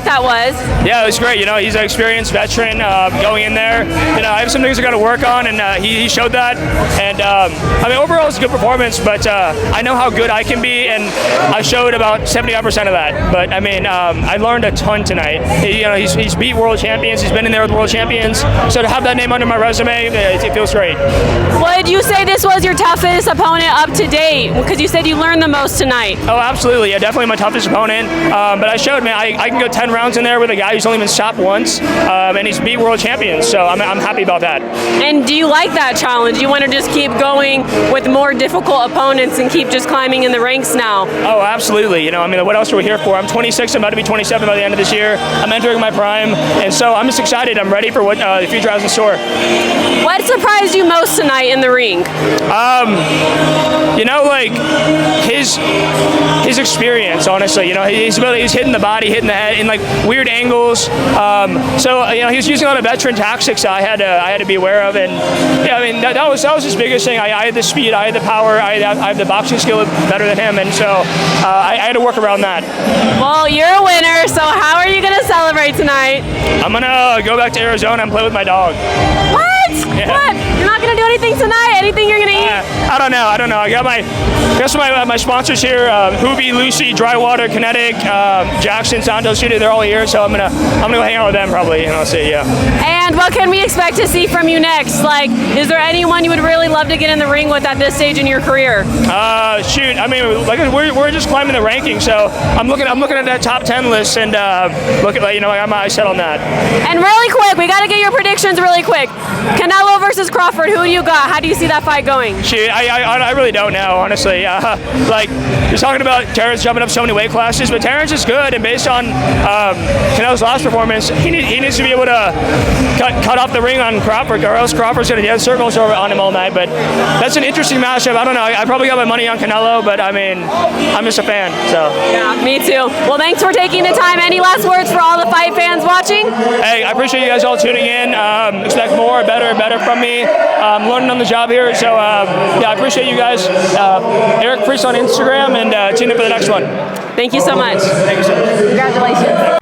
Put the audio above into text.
fight that was. Yeah, it was great. You know, he's an experienced veteran going in there. You know, I have some things I got to work on, and he showed that. And I mean, overall, it's a good performance. But I know how good I can be, and I showed about 75% of that. But I mean, I learned a ton tonight. You know, he's beat world champions. He's been in there with world champions. So to have that name under my resume, it feels great. Would you say this was your toughest opponent up to date? Because you said you learned the most tonight. Oh, absolutely. Yeah, definitely my toughest opponent. But I showed, man, I can go 10 rounds in there with a guy who's only been stopped once, and he's beat world champions. So I'm happy about that. And do you like that challenge? You want to just keep going with more difficult opponents and keep just climbing in the ranks now? Oh, absolutely. You know, I mean, what else are we here for? I'm 26. I'm about to be 27 by the end of this year. I'm entering my prime, and so I'm just excited. I'm ready for what the future has in store. What surprised you most tonight in the ring? You know, like his experience. Honestly, you know, he's hitting the body, hitting the head in like weird angles. So you know, he was using a lot of veteran tactics I had to be aware of, and yeah, I mean that was his biggest thing. I had the speed, I had the power, I have the boxing skill better than him, and so I had to work around that. Well, you're a winner. So how are you gonna celebrate tonight? I'm gonna go back to Arizona and play with my dog. What? Yeah. What? You're not gonna do anything tonight? Anything you're gonna eat? I don't know. I got my sponsors here: Hoobie, Lucy, Drywater, Kinetic, Jackson, Santos City. They're all here, so I'm gonna go hang out with them probably, and I'll see. Yeah. And what can we expect to see from you next? Like, is there anyone you would really love to get in the ring with at this stage in your career? Shoot, I mean, like we're just climbing the rankings, so I'm looking at that top 10 list and look at, you know, I'm eyes set on that. And really quick, we got to get your predictions really quick. Canelo versus Crawford, who do you got? How do you see that fight going? Shoot, I really don't know, honestly. Like, you're talking about Terrence jumping up so many weight classes, but Terrence is good, and based on Canelo's last performance, he needs to be able to cut off the ring on Crawford, or else Crawford's going to get circles on him all night. But that's an interesting matchup. I don't know. I probably got my money on Canelo, but I mean, I'm just a fan. So yeah, me too. Well, thanks for taking the time. Any last words for all the fight fans watching? Hey, I appreciate you guys all tuning in. Expect more, better from me. I'm learning on the job here, so yeah, I appreciate you guys. Eric Priest on Instagram, and tune in for the next one. Thank you so much. Thank you so much. Congratulations.